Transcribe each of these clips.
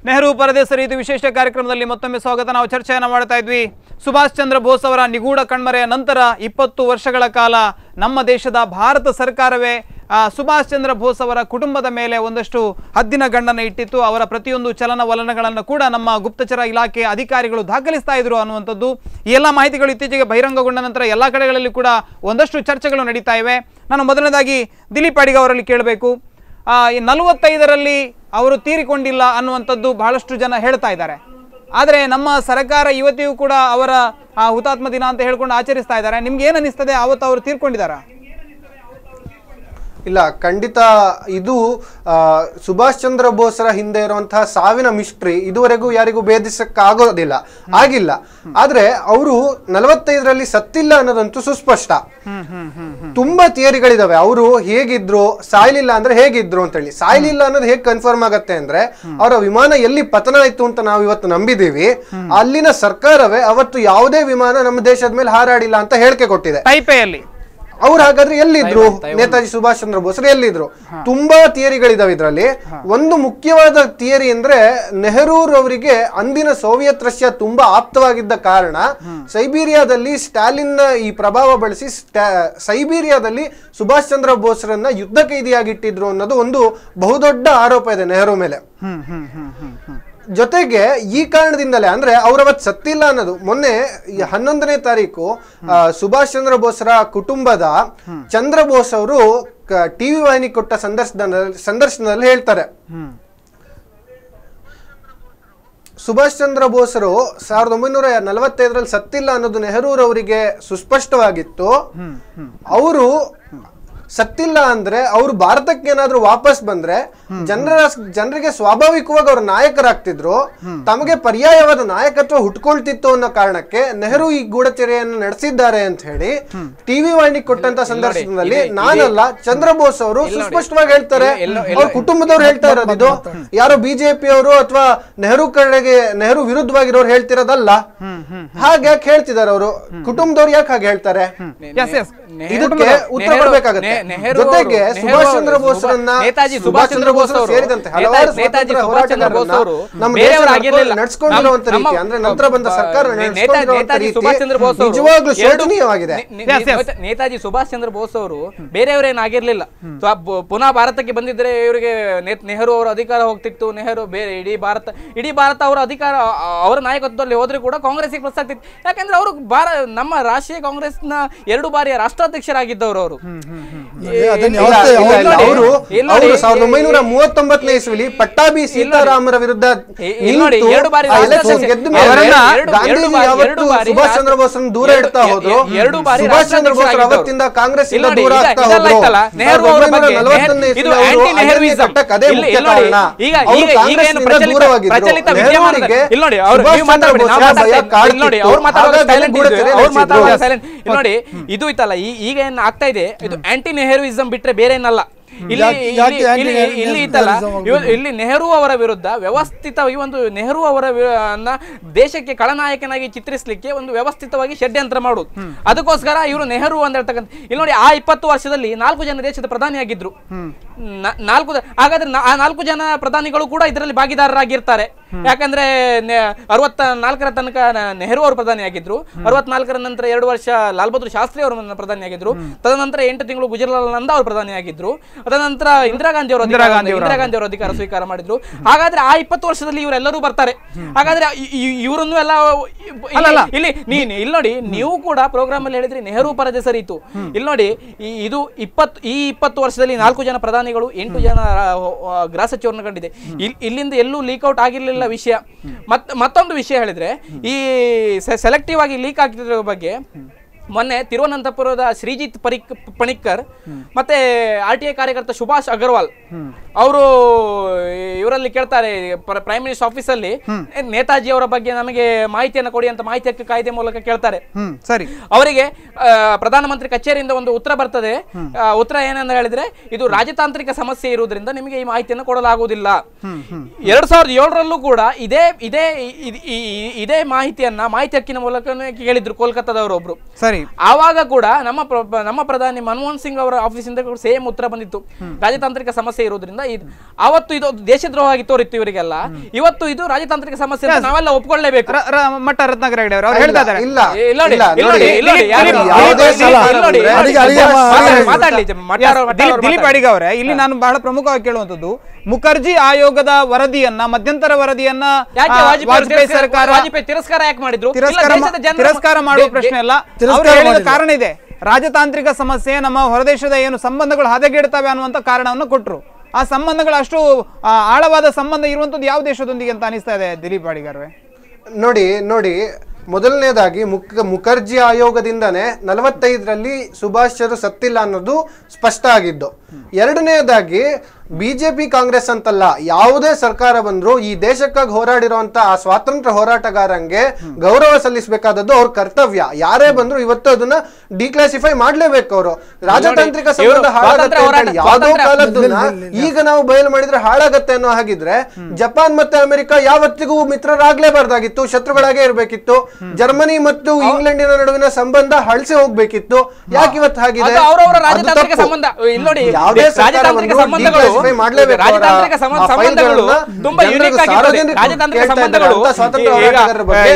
ನೆಹರು ಪರದೇಸರಿ ಇದು ವಿಶೇಷ ಕಾರ್ಯಕ್ರಮದಲ್ಲಿ ಮತ್ತೊಮ್ಮೆ ಸ್ವಾಗತ. ನಾವು ಚರ್ಚೆಯನ್ನು ಮಾಡ್ತಾ ಇದ್ವಿ. ಸುಭಾಷ್ ಚಂದ್ರ ಬೋಸ್ ಅವರ ನಿಗೂಢ ಕಣ್ಮರೆಯ ನಂತರ 20 ವರ್ಷಗಳ ಕಾಲ ನಮ್ಮ ದೇಶದ ಭಾರತ ಸರ್ಕಾರವೇ ಸುಭಾಷ್ ಚಂದ್ರ ಬೋಸ್ ಅವರ ಕುಟುಂಬದ ಮೇಲೆ ಒಂದಷ್ಟು ಹದ್ದಿನ ಗಣ್ಣನ್ನು ಇಟ್ಟಿತ್ತು. ಅವರ ಪ್ರತಿಯೊಂದು ಚಲನವಲನಗಳನ್ನು ಕೂಡ ನಮ್ಮ ಗುಪ್ತಚರ ಇಲಾಖೆ ಅಧಿಕಾರಿಗಳು ದಾಖಲಿಸ್ತಾ ಇದ್ರು ಅನ್ನುವಂಥದ್ದು. ಈ ಎಲ್ಲ ಮಾಹಿತಿಗಳು ಇತ್ತೀಚೆಗೆ ಬಹಿರಂಗಗೊಂಡ ನಂತರ ಎಲ್ಲ ಕಡೆಗಳಲ್ಲಿ ಕೂಡ ಒಂದಷ್ಟು ಚರ್ಚೆಗಳು ನಡೀತಾ ಇವೆ. ನಾನು ಮೊದಲನೇದಾಗಿ ದಿಲೀಪ್ ಅಡಿಗ ಅವರಲ್ಲಿ ಕೇಳಬೇಕು. 45ರಲ್ಲಿ ಅವರು ತೀರಿಕೊಂಡಿಲ್ಲ ಅನ್ನುವಂಥದ್ದು ಬಹಳಷ್ಟು ಜನ ಹೇಳ್ತಾ ಇದ್ದಾರೆ. ಆದರೆ ನಮ್ಮ ಸರ್ಕಾರ ಇವತ್ತಿಗೂ ಕೂಡ ಅವರ ಹುತಾತ್ಮ ದಿನ ಅಂತ ಹೇಳ್ಕೊಂಡು ಆಚರಿಸ್ತಾ ಇದ್ದಾರೆ. ನಿಮ್ಗೆ ಏನು ಅನಿಸ್ತದೆ, ಅವತ್ತು ಅವರು ತೀರ್ಕೊಂಡಿದ್ದಾರಾ? ಇಲ್ಲ, ಖಂಡಿತ ಇದು ಸುಭಾಷ್ ಚಂದ್ರ ಬೋಸ್ರ ಹಿಂದೆ ಇರುವಂತಹ ಸಾವಿನ ಮಿಸ್ಟ್ರಿ ಇದುವರೆಗೂ ಯಾರಿಗೂ ಭೇದಿಸಕ್ಕಾಗೋದಿಲ್ಲ, ಆಗಿಲ್ಲ. ಆದ್ರೆ ಅವರು 45ರಲ್ಲಿ ಸತ್ತಿಲ್ಲ ಅನ್ನೋದಂತೂ ಸುಸ್ಪಷ್ಟ. ತುಂಬಾ ಥಿಯರಿಗಳಿದಾವೆ. ಅವರು ಹೇಗಿದ್ರು, ಸಾಯ್ಲಿಲ್ಲ ಅಂದ್ರೆ ಹೇಗಿದ್ರು ಅಂತ ಹೇಳಿ. ಸಾಯ್ಲಿಲ್ಲ ಅನ್ನೋದು ಹೇಗೆ ಕನ್ಫರ್ಮ್ ಆಗತ್ತೆ ಅಂದ್ರೆ, ಅವರ ವಿಮಾನ ಎಲ್ಲಿ ಪತನ ಆಯ್ತು ಅಂತ ನಾವು ಇವತ್ತು ನಂಬಿದೀವಿ, ಅಲ್ಲಿನ ಸರ್ಕಾರವೇ ಅವತ್ತು ಯಾವುದೇ ವಿಮಾನ ನಮ್ಮ ದೇಶದ ಮೇಲೆ ಹಾರಾಡಿಲ್ಲ ಅಂತ ಹೇಳಿಕೆ ಕೊಟ್ಟಿದೆ. ಟೈಪೆಯಲ್ಲಿ ಅವ್ರು ಹಾಗಾದ್ರೆ ಎಲ್ಲಿದ್ರು? ನೇತಾಜಿ ಸುಭಾಷ್ ಚಂದ್ರ ಬೋಸ್ ಎಲ್ಲಿದ್ರು? ತುಂಬಾ ಥಿಯರಿಗಳಿದಾವೆ ಇದರಲ್ಲಿ. ಒಂದು ಮುಖ್ಯವಾದ ಥಿಯರಿ ಅಂದ್ರೆ, ನೆಹರೂರವರಿಗೆ ಅಂದಿನ ಸೋವಿಯತ್ ರಷ್ಯಾ ತುಂಬಾ ಆಪ್ತವಾಗಿದ್ದ ಕಾರಣ ಸೈಬೀರಿಯಾದಲ್ಲಿ ಸ್ಟಾಲಿನ್ ಈ ಪ್ರಭಾವ ಬಳಸಿ ಸೈಬೀರಿಯಾದಲ್ಲಿ ಸುಭಾಷ್ ಚಂದ್ರ ಬೋಸ್ರನ್ನ ಯುದ್ಧ ಕೈದಿಯಾಗಿಟ್ಟಿದ್ರು ಅನ್ನೋದು ಒಂದು ಬಹುದೊಡ್ಡ ಆರೋಪ ಇದೆ ನೆಹರು ಮೇಲೆ. ಜೊತೆಗೆ ಈ ಕಾರಣದಿಂದಲೇ ಅಂದ್ರೆ ಅವರವತ್ತು ಸತ್ತಿಲ್ಲ ಅನ್ನೋದು. ಮೊನ್ನೆ 11ನೇ ತಾರೀಕು ಸುಭಾಷ್ ಚಂದ್ರ ಬೋಸ್ರ ಕುಟುಂಬದ ಚಂದ್ರ ಬೋಸ್ ಅವರು ಟಿವಿ ವಾಹಿನಿ ಕೊಟ್ಟ ಸಂದರ್ಶನದಲ್ಲಿ ಹೇಳ್ತಾರೆ, ಸುಭಾಷ್ ಚಂದ್ರ ಬೋಸರು 1945ರಲ್ಲಿ ಸತ್ತಿಲ್ಲ ಅನ್ನೋದು ನೆಹರೂರವರಿಗೆ ಸುಸ್ಪಷ್ಟವಾಗಿತ್ತು. ಅವರು ಸತ್ತಿಲ್ಲ ಅಂದ್ರೆ ಅವರು ಭಾರತಕ್ಕೆ ಏನಾದ್ರೂ ವಾಪಸ್ ಬಂದ್ರೆ ಜನರಿಗೆ ಸ್ವಾಭಾವಿಕವಾಗಿ ಅವ್ರ ನಾಯಕರಾಗ್ತಿದ್ರು, ತಮಗೆ ಪರ್ಯಾಯವಾದ ನಾಯಕತ್ವ ಹುಟ್ಕೊಳ್ತಿತ್ತು ಅನ್ನೋ ಕಾರಣಕ್ಕೆ ನೆಹರು ಈ ಗೂಢಚರ್ಯೆಯನ್ನು ನಡೆಸಿದ್ದಾರೆ ಅಂತ ಹೇಳಿ ಟಿವಿ ವಾಹಿನಿ ಕೊಟ್ಟಂತ ಸಂದರ್ಶನದಲ್ಲಿ ನಾನಲ್ಲ, ಚಂದ್ರ ಬೋಸ್ ಅವರು ಸುಸ್ಪಷ್ಟವಾಗಿ ಹೇಳ್ತಾರೆ. ಅವ್ರ ಕುಟುಂಬದವ್ರು ಹೇಳ್ತಾ ಇರೋದು, ಇದು ಯಾರೋ ಬಿಜೆಪಿ ಅವರು ಅಥವಾ ನೆಹರು ಕಡೆಗೆ ನೆಹರು ವಿರುದ್ಧವಾಗಿರೋರು ಹೇಳ್ತಿರೋದಲ್ಲ. ಹಾಗೆ ಯಾಕೆ ಹೇಳ್ತಿದ್ದಾರೆ ಅವರು? ಕುಟುಂಬದವ್ರು ಯಾಕೆ ಹಾಗೆ ಹೇಳ್ತಾರೆ? ಇದಕ್ಕೆ ಉತ್ತರ ಕೊಡಬೇಕಾಗತ್ತೆ. ಜೊತೆಗೆ ಸುಭಾಷ್ ಚಂದ್ರ ಬೋಸ್ರನ್ನ, ಸುಭಾಷ್ ಚಂದ್ರ ಬೋಸ್ ಸೇರಿದಂತೆ ಹಲವಾರು ಹೋರಾಟಗಾರರನ್ನ ನಮ್ಮ ದೇಶದಲ್ಲಿ ನಡೆಸಿಕೊಂಡಿರುವಂತ ರೀತಿ, ಅಂದ್ರೆ ನಂತರ ಬಂದ ಸರ್ಕಾರ ನಿಜವಾಗ್ಲೂ ಶೋಚನೀಯವಾಗಿದೆ. ನೇತಾಜಿ ಸುಭಾಷ್ ಚಂದ್ರ ಬೋಸ್ ಅವರು ಬೇರೆಯವರೇನಾಗಿರ್ಲಿಲ್ಲ. ಪುನಃ ಭಾರತಕ್ಕೆ ಬಂದಿದ್ರೆ ಇವರಿಗೆ ನೆಹರು ಅವರ ಅಧಿಕಾರ ಹೋಗ್ತಿತ್ತು. ನೆಹರು ಬೇರೆ ಇಡೀ ಭಾರತ ಅವರ ಅಧಿಕಾರ, ಅವರ ನಾಯಕತ್ವದಲ್ಲಿ ಹೋದ್ರೆ ಕೂಡ ಕಾಂಗ್ರೆಸ್ಗೆ ಪ್ಲಸ್ ಆಗ್ತಿತ್ತು. ಯಾಕಂದ್ರೆ ಅವರು ನಮ್ಮ ರಾಷ್ಟ್ರೀಯ ಕಾಂಗ್ರೆಸ್ನ 2 ಬಾರಿಯ ರಾಷ್ಟ್ರಾಧ್ಯಕ್ಷರಾಗಿದ್ದವರು. ಅವರು 1939ನೇ ಇಸ್ವಿಲಿ ಪಟ್ಟಾಭಿ ಸೀತಾರಾಮರ ವಿರುದ್ಧ ಸುಭಾಷ್ ಚಂದ್ರ ಬೋಸ್ ದೂರ ಇಡ್ತಾ ಹೋದ್ರು. ಸುಭಾಷ್ ಚಂದ್ರ ಬೋಸ್ ಅವತ್ತಿಂದ ಕಾಂಗ್ರೆಸ್ ದೂರ ಆಗ್ತಾ ಹೋದ್ರು. 1940ನೇ ಇಸ್ವಿ ಅದೇ ಮುಖ್ಯ ಕಾರಣ. ಅವರು ಕಾಂಗ್ರೆಸ್ನಿಂದ ದೂರವಾಗಿದ್ರು. ನೆಹರೂರಿಗೆ ಸುಭಾಷ್ ಚಂದ್ರ ಬೋಸ್ ಭಯ ಕಾಡ್ತಿತ್ತು. ನೋಡಿ, ಇದು ಇತ್ತಲ್ಲ, ಈಗ ಏನ್ ಆಗ್ತಾ ಇದೆ, ಇದು ಆಂಟಿ ನೆಹರುಯಿಸಂ ಬಿಟ್ರೆ ಬೇರೆ ಏನಲ್ಲ. ಇಲ್ಲಿ ನೆಹರು ಅವರ ವಿರುದ್ಧ ವ್ಯವಸ್ಥಿತವಾಗಿ ಒಂದು ನೆಹರು ಅವರ ದೇಶಕ್ಕೆ ಖಳನಾಯಕನಾಗಿ ಚಿತ್ರಿಸಲಿಕ್ಕೆ ಒಂದು ವ್ಯವಸ್ಥಿತವಾಗಿ ಷಡ್ಯಂತ್ರ ಮಾಡುವುದು. ಅದಕ್ಕೋಸ್ಕರ ಇವರು ನೆಹರು ಅಂತ ಹೇಳ್ತಕ್ಕಂಥ, ಇಲ್ಲಿ ನೋಡಿ, ಆ 20 ವರ್ಷದಲ್ಲಿ 4 ಜನ ದೇಶದ ಪ್ರಧಾನಿಯಾಗಿದ್ರು. ಹಾಗಾದ್ರೆ ಆ 4 ಜನ ಪ್ರಧಾನಿಗಳು ಕೂಡ ಇದರಲ್ಲಿ ಭಾಗಿದಾರರಾಗಿರ್ತಾರೆ. ಯಾಕಂದ್ರೆ 64ರ ತನಕ ನೆಹರು ಅವರು ಪ್ರಧಾನಿಯಾಗಿದ್ರು. 64ರ ನಂತರ 2 ವರ್ಷ ಲಾಲ್ ಬಹದ್ದೂರ್ ಶಾಸ್ತ್ರಿ ಅವರು ಪ್ರಧಾನಿಯಾಗಿದ್ರು. ತದನಂತರ 8 ತಿಂಗಳು ಗುಜರಾಲ್ ನಂದಾ ಅವರು ಪ್ರಧಾನಿಯಾಗಿದ್ರು. ತದನಂತರ ಇಂದಿರಾ ಗಾಂಧಿ ಅವರು ಅಧಿಕಾರ ಸ್ವೀಕಾರ ಮಾಡಿದ್ರು. ಹಾಗಾದ್ರೆ ಆ 20 ವರ್ಷದಲ್ಲಿ ಇವರೆಲ್ಲರೂ ಬರ್ತಾರೆ. ಹಾಗಾದ್ರೆ ಇವರನ್ನು ಎಲ್ಲ ಇಲ್ಲಿ ನೋಡಿ, ನೀವು ಕೂಡ ಪ್ರೋಗ್ರಾಮ್ ಅಲ್ಲಿ ಹೇಳಿದ್ರಿ ನೆಹರು ಪರದೆ ಸರಿಯಿತು. ಇಲ್ಲಿ ನೋಡಿ, ಇದು 20 ವರ್ಷದಲ್ಲಿ 4 ಜನ ಪ್ರಧಾನಿಗಳು, 8 ಜನ ಗೃಹ ಸಚಿವರನ್ನು ಕಂಡಿದೆ. ಇಲ್ಲಿಂದ ಎಲ್ಲೂ ಲೀಕ್ಔಟ್ ಆಗಿರ್ಲಿಲ್ಲ ವಿಷಯ. ಮತ್ತೊಂದು ವಿಷಯ ಹೇಳಿದ್ರೆ, ಈ ಸೆಲೆಕ್ಟಿವ್ ಆಗಿ ಲೀಕ್ ಆಗ್ತಿರೋ ಬಗ್ಗೆ ಮೊನ್ನೆ ತಿರುವನಂತಪುರದ ಶ್ರೀಜಿತ್ ಪಣಿಕ್ಕರ್ ಮತ್ತೆ RTI ಕಾರ್ಯಕರ್ತ ಸುಭಾಷ್ ಅಗರ್ವಾಲ್ ಅವರು ಇವರಲ್ಲಿ ಕೇಳ್ತಾರೆ, ಪ್ರೈಮ್ ಮಿನಿಸ್ಟರ್ ಆಫೀಸ್ ಅಲ್ಲಿ ನೇತಾಜಿ ಅವರ ಬಗ್ಗೆ ನಮಗೆ ಮಾಹಿತಿಯನ್ನು ಕೊಡಿ ಅಂತ ಮಾಹಿತಿ ಹಕ್ಕು ಕಾಯ್ದೆ ಮೂಲಕ ಕೇಳ್ತಾರೆ. ಸರಿ, ಅವರಿಗೆ ಪ್ರಧಾನಮಂತ್ರಿ ಕಚೇರಿಯಿಂದ ಒಂದು ಉತ್ತರ ಬರ್ತದೆ. ಉತ್ತರ ಏನಂತ ಹೇಳಿದ್ರೆ, ಇದು ರಾಜತಾಂತ್ರಿಕ ಸಮಸ್ಯೆ ಇರುವುದರಿಂದ ನಿಮಗೆ ಈ ಮಾಹಿತಿಯನ್ನು ಕೊಡಲಾಗುವುದಿಲ್ಲ. 2007ರಲ್ಲೂ ಕೂಡ ಇದೇ ಮಾಹಿತಿಯನ್ನ ಮಾಹಿತಿ ಹಕ್ಕಿನ ಮೂಲಕ ಕೇಳಿದ್ರು ಕೋಲ್ಕತ್ತಾದವರು ಒಬ್ರು. ಸರಿ, ಆವಾಗ ಕೂಡ ನಮ್ಮ ಪ್ರಧಾನಿ ಮನಮೋಹನ್ ಸಿಂಗ್ ಅವರ ಆಫೀಸಿಂದ ಸೇಮ್ ಉತ್ತರ ಬಂದಿತ್ತು, ರಾಜತಾಂತ್ರಿಕ ಸಮಸ್ಯೆ ಇರೋದ್ರಿಂದ ಅವತ್ತು ಇದು ದೇಶದ್ರೋಹ ಆಗಿ ತೋರಿತ್ತು ಇವರಿಗೆಲ್ಲ, ಇವತ್ತು ಇದು ರಾಜತಾಂತ್ರಿಕ ಸಮಸ್ಯೆ ಅಂತ ನಾವೆಲ್ಲ ಒಪ್ಕೊಳ್ಳೇಬೇಕು. ಮಟ್ಟ ರತ್ನಾಕರ್ ಹೆಗಡೆ ಅವರು ಹೇಳ್ತಾ ಇದ್ದಾರೆ. ದಿಲೀಪ್ ಅಡಿಗ ಅವರೇ, ಇಲ್ಲಿ ನಾನು ಬಹಳ ಪ್ರಮುಖವಾಗಿ ಕೇಳುವಂತದ್ದು, ಮುಖರ್ಜಿ ಆಯೋಗದ ವರದಿಯನ್ನ, ಮಧ್ಯಂತರ ವರದಿಯನ್ನ ವಾಜಪೇಯಿ ಸರ್ಕಾರ ತಿರಸ್ಕಾರ ಯಾಕೆ ಮಾಡಿದ್ರು? ತಿರಸ್ಕಾರ ಮಾಡುವ ಪ್ರಶ್ನೆ ಅಲ್ಲ. ಅವರು ಹೇಳಿದ ಕಾರಣ ಇದೆ, ರಾಜತಾಂತ್ರಿಕ ಸಮಸ್ಯೆ, ನಮ್ಮ ಹೊರದೇಶದ ಏನು ಸಂಬಂಧಗಳು ಹದಗೆಡ್ತವೆ ಅನ್ನುವಂತ ಕಾರಣವನ್ನು ಕೊಟ್ಟರು. ಆ ಸಂಬಂಧಗಳು ಅಷ್ಟು ಆಳವಾದ ಸಂಬಂಧ ಇರುವಂತದ್ದು ಯಾವ ದೇಶದೊಂದಿಗೆ ಅಂತ ಅನಿಸ್ತಾ ಇದೆ ದಿಲೀಪ್ ಅಡಿಗರ್ವೆ? ನೋಡಿ ಮೊದಲನೇದಾಗಿ ಮುಖರ್ಜಿ ಆಯೋಗದಿಂದನೇ 45ರಲ್ಲಿ ಸುಭಾಷ್ ಚಂದ್ರ ಸತ್ತಿಲ್ಲ ಅನ್ನೋದು ಸ್ಪಷ್ಟ ಆಗಿದ್ದು. ಎರಡನೇದಾಗಿ ಬಿಜೆಪಿ ಕಾಂಗ್ರೆಸ್ ಅಂತಲ್ಲ, ಯಾವುದೇ ಸರ್ಕಾರ ಬಂದ್ರು ಈ ದೇಶಕ್ಕಾಗಿ ಹೋರಾಡಿರುವಂತ ಆ ಸ್ವಾತಂತ್ರ್ಯ ಹೋರಾಟಗಾರಂಗೆ ಗೌರವ ಸಲ್ಲಿಸಬೇಕಾದದ್ದು ಅವ್ರ ಕರ್ತವ್ಯ. ಯಾರೇ ಬಂದ್ರು ಇವತ್ತು ಅದನ್ನ ಡಿಕ್ಲಾಸಿಫೈ ಮಾಡ್ಲೇಬೇಕು. ಅವರು ರಾಜತಾಂತ್ರಿಕ ಸಂಬಂಧ ಹಾಳಾಗತ್ತೆ ಅಂತ ಯಾವುದೋ ಕಾಲದನ್ನ ಈಗ ನಾವು ಬಯಲು ಮಾಡಿದ್ರೆ ಹಾಳಾಗತ್ತೆ ಅನ್ನೋ ಹಾಗಿದ್ರೆ ಜಪಾನ್ ಮತ್ತೆ ಅಮೆರಿಕ ಯಾವತ್ತಿಗೂ ಮಿತ್ರರಾಗ್ಲೇಬಾರ್ದಾಗಿತ್ತು, ಶತ್ರುಗಳಾಗೇ ಇರ್ಬೇಕಿತ್ತು. ಜರ್ಮನಿ ಮತ್ತು ಇಂಗ್ಲೆಂಡಿನ ನಡುವಿನ ಸಂಬಂಧ ಹಳಸಿ ಹೋಗ್ಬೇಕಿತ್ತು. ಯಾಕೆ ಇವತ್ತು ಹಾಗಿದೆ? ಯಾವುದೇ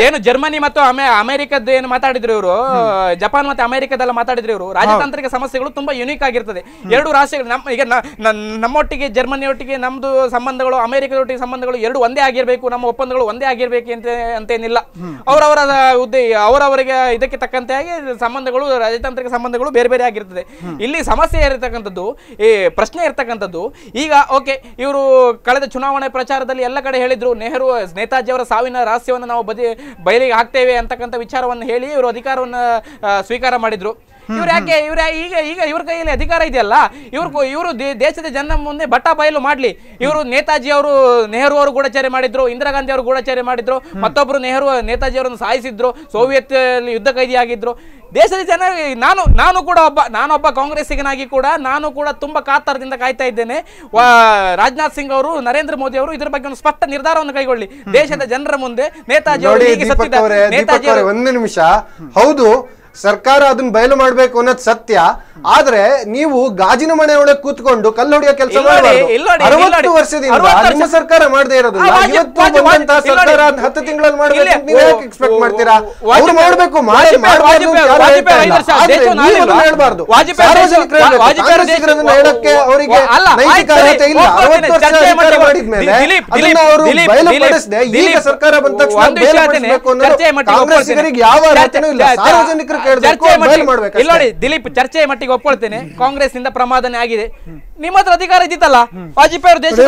ಏನು ಜರ್ಮನಿ ಮತ್ತು ಅಮೆರಿಕದ ಏನು ಮಾತಾಡಿದ್ರು ಇವರು, ಜಪಾನ್ ಮತ್ತೆ ಅಮೆರಿಕದಲ್ಲ ಮಾತಾಡಿದ್ರು ಇವರು, ರಾಜತಾಂತ್ರಿಕ ಸಮಸ್ಯೆಗಳು ತುಂಬಾ ಯುನೀಕ್ ಆಗಿರ್ತದೆ. ಎರಡು ರಾಷ್ಟ್ರಗಳು ಈಗ ನಮ್ಮೊಟ್ಟಿಗೆ ಜರ್ಮನಿಯೊಟ್ಟಿಗೆ ನಮ್ದು ಸಂಬಂಧಗಳು, ಅಮೆರಿಕದೊಟ್ಟಿಗೆ ಸಂಬಂಧಗಳು ಎರಡು ಒಂದೇ ಆಗಿರ್ಬೇಕು, ನಮ್ಮ ಒಪ್ಪಂದಗಳು ಒಂದೇ ಆಗಿರ್ಬೇಕು ಅಂತೇನಿಲ್ಲ. ಅವರವರಿಗೆ ಇದಕ್ಕೆ ತಕ್ಕಂತೆ ಆಗಿ ಸಂಬಂಧಗಳು, ರಾಜತಾಂತ್ರಿಕ ಸಂಬಂಧಗಳು ಬೇರೆ ಬೇರೆ ಆಗಿರ್ತದೆ. ಇಲ್ಲಿ ಸಮಸ್ಯೆ ಇರತಕ್ಕಂಥದ್ದು, ಈ ಪ್ರಶ್ನೆ ಇರ್ತಕ್ಕಂಥದ್ದು, ಈಗ ಓಕೆ ಇವರು ಕಳೆದ ಚುನಾವಣೆ ಪ್ರಚಾರದಲ್ಲಿ ಎಲ್ಲ ಕಡೆ ಹೇಳಿದ್ರು ನೇತಾಜಿ ಅವರ ಸಾವಿನ ರಹಸ್ಯವನ್ನು ನಾವು ಬಯಲಿಗೆ ಹಾಕ್ತೇವೆ ಅಂತಕ್ಕಂಥ ವಿಚಾರವನ್ನು ಹೇಳಿ ಇವರು ಅಧಿಕಾರವನ್ನು ಸ್ವೀಕಾರ ಮಾಡಿದ್ರು. ಈಗ ಇವ್ರ ಕೈಯಲ್ಲಿ ಅಧಿಕಾರ ಇದೆಯಲ್ಲ, ಇವರು ದೇಶದ ಜನ ಮುಂದೆ ಬಟ್ಟ ಬಯಲು ಮಾಡ್ಲಿ. ಇವರು ನೇತಾಜಿ ಅವರು, ನೆಹರು ಅವರು ಗೂಢಚಾರಿ ಮಾಡಿದ್ರು, ಇಂದಿರಾ ಗಾಂಧಿ ಅವರು ಗೂಢಚಾರಿ ಮಾಡಿದ್ರು, ಮತ್ತೊಬ್ರು ನೇತಾಜಿ ಅವರನ್ನು ಸಾಯಿಸಿದ್ರು, ಸೋವಿಯತ್ ಯುದ್ಧ ಕೈದಿಯಾಗಿದ್ರು. ದೇಶದ ಜನ, ನಾನೊಬ್ಬ ಕಾಂಗ್ರೆಸ್ಸಿಗನಾಗಿ ಕೂಡ ನಾನು ಕೂಡ ತುಂಬಾ ಕಾತರದಿಂದ ಕಾಯ್ತಾ ಇದ್ದೇನೆ. ರಾಜನಾಥ್ ಸಿಂಗ್ ಅವರು, ನರೇಂದ್ರ ಮೋದಿ ಅವರು ಇದರ ಬಗ್ಗೆ ಒಂದು ಸ್ಪಷ್ಟ ನಿರ್ಧಾರವನ್ನು ಕೈಗೊಳ್ಳಿ. ದೇಶದ ಜನರ ಮುಂದೆ ನೇತಾಜಿ ಅವರು ಒಂದು ನಿಮಿಷ, ಹೌದು ಸರ್ಕಾರ ಅದನ್ನ ಬಯಲು ಮಾಡ್ಬೇಕು ಅನ್ನೋದು ಸತ್ಯ. ಆದ್ರೆ ನೀವು ಗಾಜಿನ ಮನೆ ಒಳಗೆ ಕೂತ್ಕೊಂಡು ಕಲ್ಲು ಹೊಡೆಯೋ ಕೆಲಸ ಮಾಡಬಾರ್ದು. 60 ವರ್ಷದಿಂದ ನಿಮ್ಮ ಸರ್ಕಾರ ಮಾಡದೇ ಇರೋದಿಲ್ಲ, ಇವತ್ತು ಬಂದಂತಹ ಸರ್ಕಾರ 10 ತಿಂಗಳಲ್ಲಿ ಮಾಡ್ಬೇಕು ನೀವು ಯಾಕೆ ಎಕ್ಸ್ಪೆಕ್ಟ್ ಮಾಡ್ತೀರಾ? ಅವ್ರು ಮಾಡ್ಬೇಕು, ಹೇಳ್ಬಾರ್ದು. ಹೇಳಕ್ಕೆ ಅವರಿಗೆ ನೈತಿಕ ಅರ್ಹತೆ ಇಲ್ಲ. 60 ವರ್ಷ ಅಧಿಕಾರ ಮಾಡಿದ್ಮೇಲೆ ಅದನ್ನ ಅವರು ಬಯಲು ಪಡಿಸದೆ ಈಗ ಸರ್ಕಾರ ಬಂದ ತಕ್ಷಣ ಬಯಲು ಪಡಿಸಬೇಕು ಅನ್ನೋದು ಕಾಂಗ್ರೆಸ್ಸಿಗರಿಗೆ ಯಾವ ಅರ್ಹತೆನೂ ಇಲ್ಲ. ಸಾರ್ವಜನಿಕರು ದಿಲೀಪ್, ಚರ್ಚೆ ಮಟ್ಟಿಗೆ ಒಪ್ಕೊಳ್ತೇನೆ, ಕಾಂಗ್ರೆಸ್ ನಿಂದ ಪ್ರಮಾದನೆ ಆಗಿದೆ. ನಿಮ್ಮ ಹತ್ರ ಅಧಿಕಾರ ಇದ್ದಿತ್ತಲ್ಲ, ವಾಜಪೇಯಿ ಅವರು ದೇಶದ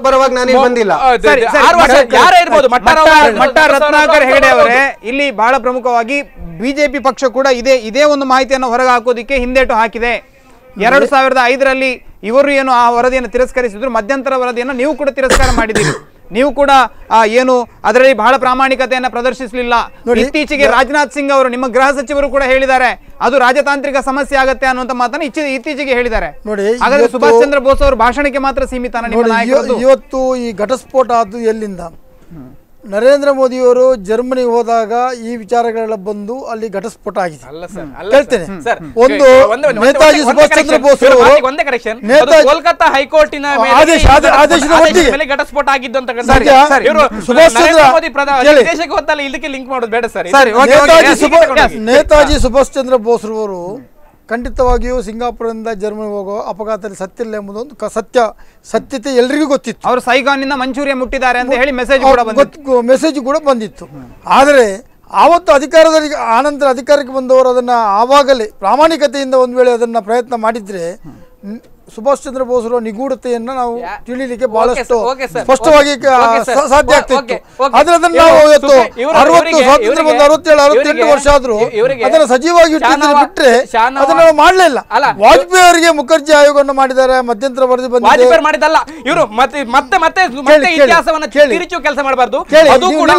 ಪರವಾಗಿ ನಾನು ಬಂದಿಲ್ಲ. ಮಟ್ಟ ರತ್ನಾಕರ್ ಹೆಗಡೆ ಅವರೇ, ಇಲ್ಲಿ ಬಹಳ ಪ್ರಮುಖವಾಗಿ ಬಿಜೆಪಿ ಪಕ್ಷ ಕೂಡ ಇದೇ ಒಂದು ಮಾಹಿತಿಯನ್ನು ಹೊರಗೆ ಹಾಕೋದಿಕ್ಕೆ ಹಿಂದೇಟು ಹಾಕಿದೆ. 2005ರಲ್ಲಿ ಇವರು ಏನು ಆ ವರದಿಯನ್ನು ತಿರಸ್ಕರಿಸಿದ್ರು, ಮಧ್ಯಂತರ ವರದಿಯನ್ನು ನೀವು ಕೂಡ ತಿರಸ್ಕಾರ ಮಾಡಿದ್ದೀರಿ. ನೀವು ಕೂಡ ಏನು ಅದರಲ್ಲಿ ಬಹಳ ಪ್ರಾಮಾಣಿಕತೆಯನ್ನು ಪ್ರದರ್ಶಿಸಲಿಲ್ಲ. ಇತ್ತೀಚೆಗೆ ರಾಜನಾಥ್ ಸಿಂಗ್ ಅವರು, ನಿಮ್ಮ ಗೃಹ ಸಚಿವರು ಕೂಡ ಹೇಳಿದ್ದಾರೆ ಅದು ರಾಜತಾಂತ್ರಿಕ ಸಮಸ್ಯೆ ಆಗತ್ತೆ ಅನ್ನುವಂತ ಮಾತನ್ನು ಇತ್ತೀಚೆಗೆ ಹೇಳಿದ್ದಾರೆ. ಹಾಗಾದ್ರೆ ಸುಭಾಷ್ ಚಂದ್ರ ಬೋಸ್ ಅವರು ಭಾಷಣಕ್ಕೆ ಮಾತ್ರ ಸೀಮಿತ? ಇವತ್ತು ಈ ಘಟಸ್ಫೋಟ ಆದ್ದು ಎಲ್ಲಿಂದ? ನರೇಂದ್ರ ಮೋದಿಯವರು ಜರ್ಮನಿಗೆ ಹೋದಾಗ ಈ ವಿಚಾರಗಳೆಲ್ಲ ಬಂದು ಅಲ್ಲಿ ಘಟಸ್ಫೋಟ ಆಗಿದೆ. ಹೇಳ್ತೇನೆ, ಒಂದು ನೇತಾಜಿ ಸುಭಾಷ್ ಚಂದ್ರ ಬೋಸ್ ಕೋಲ್ಕತ್ತಾ ಹೈಕೋರ್ಟಿನ ಆದೇಶದ ಮೇಲೆ ಘಟಸ್ಫೋಟ ಆಗಿದ್ದು ಅಂತ ದೇಶಕ್ಕೆ ಹೊತ್ತಲ್ಲ, ಇದಕ್ಕೆ ಲಿಂಕ್ ಮಾಡೋದು ಬೇಡ ಸರ್. ನೇತಾಜಿ ಸುಭಾಷ್ ಚಂದ್ರ ಬೋಸ್ ರವರು ಖಂಡಿತವಾಗಿಯೂ ಸಿಂಗಾಪುರದಿಂದ ಜರ್ಮನಿ ಹೋಗೋ ಅಪಘಾತದಲ್ಲಿ ಸತ್ತಿಲ್ಲ ಎಂಬುದೊಂದು ಸತ್ಯತೆ ಎಲ್ರಿಗೂ ಗೊತ್ತಿತ್ತು. ಅವರು ಸೈಗಾನಿಂದ ಮಂಚೂರಿಯ ಮುಟ್ಟಿದ್ದಾರೆ ಅಂತ ಹೇಳಿ ಮೆಸೇಜ್ ಕೂಡ ಬಂದಿತ್ತು. ಆದರೆ ಆವತ್ತು ಆನಂತರ ಅಧಿಕಾರಕ್ಕೆ ಬಂದವರು ಅದನ್ನು ಆವಾಗಲೇ ಪ್ರಾಮಾಣಿಕತೆಯಿಂದ ಒಂದು ವೇಳೆ ಅದನ್ನು ಪ್ರಯತ್ನ ಮಾಡಿದ್ರೆ ಸುಭಾಷ್ ಚಂದ್ರ ಬೋಸ್ರ ನಿಗೂಢತೆಯನ್ನು ನಾವು ತಿಳಿಲಿಕ್ಕೆ ಬಹಳಷ್ಟು ಸ್ಪಷ್ಟವಾಗಿ ಸಾಧ್ಯ ಆಗ್ತಿತ್ತು. ಆದ್ರೆ ಅದನ್ನ ನಾವು 67-68 ವರ್ಷ ಆದ್ರೂ ಅದನ್ನ ಸಜೀವಾಗಿ ಬಿಟ್ರೆ ಅದನ್ನ ನಾವು ಮಾಡಲಿಲ್ಲ. ವಾಜಪೇಯಿ ಅವರಿಗೆ ಮುಖರ್ಜಿ ಆಯೋಗವನ್ನು ಮಾಡಿದ್ದಾರೆ, ಮಧ್ಯಂತರ ವರದಿ ಬಂದಿದೆ. ಮಾಡಿದಲ್ಲ ಇವರು ಮತ್ತೆ ಇತಿಹಾಸವನ್ನು ತಿರುಚು ಕೆಲಸ ಮಾಡಬಾರ್ದು. ಅದು ಕೂಡ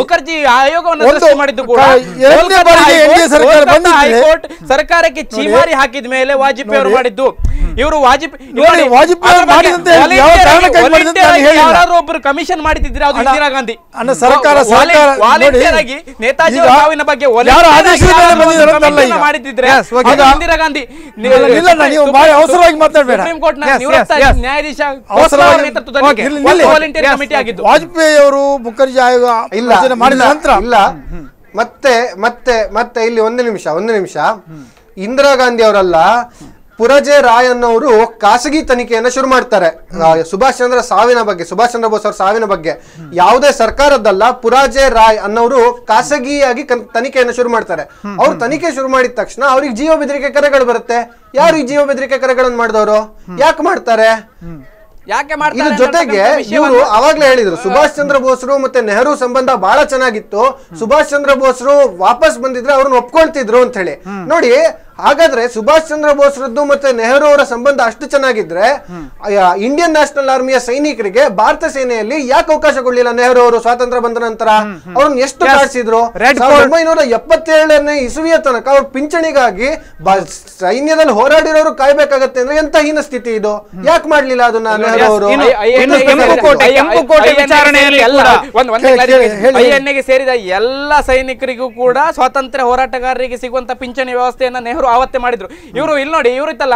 ಮುಖರ್ಜಿ ಆಯೋಗವನ್ನು ಮಾಡಿದ್ದು ಕೂಡ ಹೈಕೋರ್ಟ್ ಸರ್ಕಾರಕ್ಕೆ ಚೀಮಾರಿ ಹಾಕಿದ ಮೇಲೆ ವಾಜಪೇಯಿ ಅವರು ಮಾಡಿದ್ದು. ಇವರು ಯಾರಾದ್ರೂ ಒಬ್ಬರು ಕಮಿಷನ್ ಮಾಡಿದ್ರೆ ಅದು ಇಂದಿರಾ ಗಾಂಧಿ. ಸರ್ಕಾರ ನೇತಾಜಿ ಸಾವಿನ ಬಗ್ಗೆ ಮಾಡಿದ್ರೆ ಇಂದಿರಾ ಗಾಂಧಿ. ಅವಸರವಾಗಿ ಮಾತಾಡಬೇಡ. ಸುಪ್ರೀಂ ಕೋರ್ಟ್ ನ ನ್ಯಾಯಾಧೀಶ ವಾಲಂಟಿಯರ್ ಕಮಿಟಿ ಆಗಿದ್ದು. ವಾಜಪೇಯಿ ಅವರು ಮುಖರ್ಜಿ ಆಯೋಗ ಮಾಡಿದ ನಂತರ ಇಲ್ಲ. ಮತ್ತೆ ಮತ್ತೆ ಮತ್ತೆ ಇಲ್ಲಿ ಒಂದು ನಿಮಿಷ ಇಂದಿರಾ ಗಾಂಧಿ ಅವರಲ್ಲ, ಪುರಜೆ ರಾಯ್ ಅನ್ನೋರು ಖಾಸಗಿ ತನಿಖೆಯನ್ನ ಶುರು ಮಾಡ್ತಾರೆ ಸುಭಾಷ್ ಚಂದ್ರ ಬೋಸ್ ಅವರ ಸಾವಿನ ಬಗ್ಗೆ. ಯಾವುದೇ ಸರ್ಕಾರದ್ದಲ್ಲ, ಪುರಾಜೆ ರಾಯ್ ಅನ್ನೋರು ಖಾಸಗಿಯಾಗಿ ತನಿಖೆಯನ್ನ ಶುರು ಮಾಡ್ತಾರೆ. ಅವ್ರು ತನಿಖೆ ಶುರು ಮಾಡಿದ ತಕ್ಷಣ ಅವ್ರಿಗೆ ಜೀವ ಬೆದರಿಕೆ ಕರೆಗಳು ಬರುತ್ತೆ. ಯಾರು ಈ ಜೀವ ಬೆದರಿಕೆ ಕರೆಗಳನ್ನು ಮಾಡಿದವರು? ಯಾಕೆ ಮಾಡ್ತಾರೆ? ಇದ್ರ ಜೊತೆಗೆ ಇವರು ಅವಾಗ್ಲೇ ಹೇಳಿದ್ರು ಸುಭಾಷ್ ಚಂದ್ರ ಬೋಸ್ರು ಮತ್ತೆ ನೆಹರು ಸಂಬಂಧ ಬಹಳ ಚೆನ್ನಾಗಿತ್ತು, ಸುಭಾಷ್ ಚಂದ್ರ ಬೋಸ್ರು ವಾಪಸ್ ಬಂದಿದ್ರೆ ಅವ್ರನ್ನ ಒಪ್ಕೊಳ್ತಿದ್ರು ಅಂತ ಹೇಳಿ. ನೋಡಿ, ಹಾಗಾದ್ರೆ ಸುಭಾಷ್ ಚಂದ್ರ ಬೋಸ್ರದ್ದು ಮತ್ತೆ ನೆಹರು ಅವರ ಸಂಬಂಧ ಅಷ್ಟು ಚೆನ್ನಾಗಿದ್ರೆ ಇಂಡಿಯನ್ ನ್ಯಾಷನಲ್ ಆರ್ಮಿಯ ಸೈನಿಕರಿಗೆ ಭಾರತ ಸೇನೆಯಲ್ಲಿ ಯಾಕೆ ಅವಕಾಶ ಕೊಡ್ಲಿಲ್ಲ? ನೆಹರು ಅವರು ಸ್ವಾತಂತ್ರ್ಯ ಬಂದ ನಂತರ ಅವ್ರನ್ನ ಎಷ್ಟು ಕಾಡಿಸಿದ್ರು? 1977ನೇ ಇಸುವಿಯ ತನಕ ಅವ್ರ ಪಿಂಚಣಿಗಾಗಿ ಸೈನ್ಯದಲ್ಲಿ ಹೋರಾಡಿರೋರು ಕಾಯ್ಬೇಕಾಗತ್ತೆ ಅಂದ್ರೆ ಎಂತ ಹೀನ ಸ್ಥಿತಿ ಇದು? ಯಾಕೆ ಮಾಡ್ಲಿಲ್ಲ ಅದನ್ನ ನೆಹರು ಅವರು? ಐಎನ್ಎಗೆ ಸೇರಿದ ಎಲ್ಲ ಸೈನಿಕರಿಗೂ ಕೂಡ ಸ್ವಾತಂತ್ರ್ಯ ಹೋರಾಟಗಾರರಿಗೆ ಸಿಗುವಂತ ಪಿಂಚಣಿ ವ್ಯವಸ್ಥೆಯನ್ನ ನೆಹರು ಆವತ್ತೇ ಮಾಡಿದ್ರು. ಇವರು ಇಲ್ಲಿ ನೋಡಿ, ಇವರು ಇತ್ತಲ್ಲ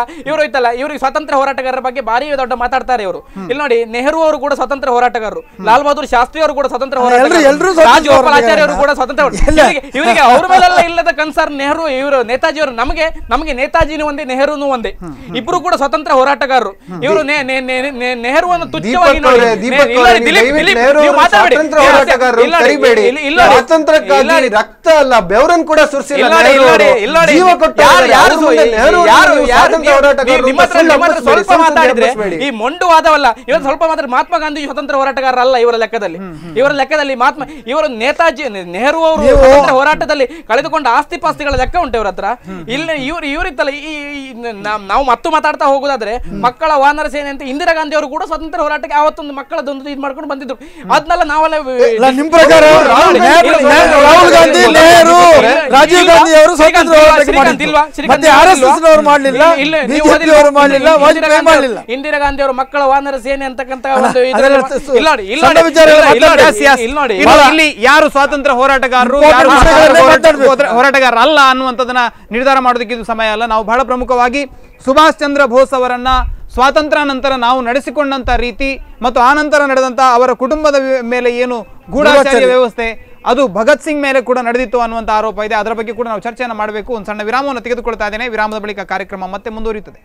ಇವ್ರಿಗೆ ಸ್ವಾತಂತ್ರ್ಯ ಹೋರಾಟಗಾರರ ಬಗ್ಗೆ ಭಾರಿ ದೊಡ್ಡ ಮಾತಾಡ್ತಾರೆ ಇವರು. ಇಲ್ಲಿ ನೋಡಿ, ನೆಹರು ಅವರು ಕೂಡ ಸ್ವಾತಂತ್ರ್ಯ ಹೋರಾಟಗಾರರು, ಲಾಲ್ ಬಹದ್ದೂರ್ ಶಾಸ್ತ್ರಿ ಅವರು ಕೂಡ ಸ್ವಾತಂತ್ರ್ಯ ಹೋರಾಟಗಾರರು, ರಾಜಗೋಪಾಲಾಚಾರ್ಯ ಅವರು ಕೂಡ ಸ್ವಾತಂತ್ರ್ಯ. ಇವರಿಗೆ ಅವ್ರ ಮೇಲೆಲ್ಲ ಇಲ್ಲದ ಕನ್ಸರ್ನ್ ನೆಹರು, ಇವರು ನೇತಾಜಿ ಅವರು. ನಮಗೆ ನೇತಾಜಿನೂ ಒಂದೇ, ನೆಹರುನು ಒಂದೇ, ಇಬ್ರು ಕೂಡ ಸ್ವಾತಂತ್ರ್ಯ ಹೋರಾಟಗಾರರು. ಇವರು ನೆಹರುವನ್ನು ತುಚ್ಛವಾಗಿ ರಕ್ತ ಅಲ್ಲ ಬೆವರನ್ನು ಕೂಡ ಸುರಿಸಿಲ್ಲ. ಸ್ವಲ್ಪ ಮಾತಾಡಿದ್ರೆ ಈ ಮೊಂಡು ವಾದವಲ್ಲ. ಇವತ್ತು ಸ್ವಲ್ಪ ಮಾತ್ರ ಮಹಾತ್ಮ ಗಾಂಧಿ ಸ್ವತಂತ್ರ ಹೋರಾಟಗಾರರಲ್ಲ ಇವರ ಲೆಕ್ಕದಲ್ಲಿ. ಇವರು ನೇತಾಜಿ ನೆಹರು ಅವರು ಸ್ವತಂತ್ರ ಹೋರಾಟದಲ್ಲಿ ಕಳೆದುಕೊಂಡ ಆಸ್ತಿ ಪಾಸ್ತಿಗಳ ಲೆಕ್ಕ ಉಂಟು ಇವರ ಹತ್ರ. ಇಲ್ಲಿ ಇವರಿತ್ತಲ್ಲ, ನಾವು ಮತ್ತು ಮಾತಾಡ್ತಾ ಹೋಗುದಾದ್ರೆ ಮಕ್ಕಳ ವಾನರ ಸೇನೆ ಅಂತ ಇಂದಿರಾ ಗಾಂಧಿ ಅವರು ಕೂಡ ಸ್ವತಂತ್ರ ಹೋರಾಟಕ್ಕೆ ಆವತ್ತೊಂದು ಮಕ್ಕಳದೊಂದು ಇದು ಮಾಡ್ಕೊಂಡು ಬಂದಿದ್ರು. ಅದನ್ನೆಲ್ಲ ನಾವೆಲ್ಲ ನಿಮ್ ಪ್ರಕಾರ ರಾಹುಲ್ ಗಾಂಧಿ, ನೆಹರು, ರಾಜೀವ್ ಗಾಂಧಿ ಅವರು ಇಂದಿರಾ ಗಾಂಧಿ ಅವರು ಮಕ್ಕಳ ವಾನರ ಸೇನೆ ಅಂತಕ್ಕಂತ ಇಲ್ಲಿ ಯಾರು ಸ್ವಾತಂತ್ರ್ಯ ಹೋರಾಟಗಾರರು ಹೋರಾಟಗಾರರಲ್ಲ ಅನ್ನುವಂಥದ್ದನ್ನ ನಿರ್ಧಾರ ಮಾಡೋದಕ್ಕೆ ಇದು ಸಮಯ ಅಲ್ಲ. ನಾವು ಬಹಳ ಪ್ರಮುಖವಾಗಿ ಸುಭಾಷ್ ಚಂದ್ರ ಬೋಸ್ ಅವರನ್ನ ಸ್ವಾತಂತ್ರ್ಯ ನಂತರ ನಾವು ನಡೆಸಿಕೊಂಡಂತ ರೀತಿ ಮತ್ತು ಆ ನಂತರ ನಡೆದಂತ ಅವರ ಕುಟುಂಬದ ಮೇಲೆ ಏನು ಗೂಢಾಚಾರ್ಯ ವ್ಯವಸ್ಥೆ ಅದು ಭಗತ್ ಸಿಂಗ್ ಮೇಲೆ ಕೂಡ ನಡೆದಿತ್ತು ಅನ್ನುವಂಥ ಆರೋಪ ಇದೆ. ಅದರ ಬಗ್ಗೆ ಕೂಡ ನಾವು ಚರ್ಚೆಯನ್ನು ಮಾಡಬೇಕು. ಒಂದು ಸಣ್ಣ ವಿರಾಮವನ್ನು ತೆಗೆದುಕೊಳ್ತಾ ಇದ್ದೇನೆ. ವಿರಾಮದ ಬಳಿಕ ಕಾರ್ಯಕ್ರಮ ಮತ್ತೆ ಮುಂದುವರಿಯುತ್ತದೆ.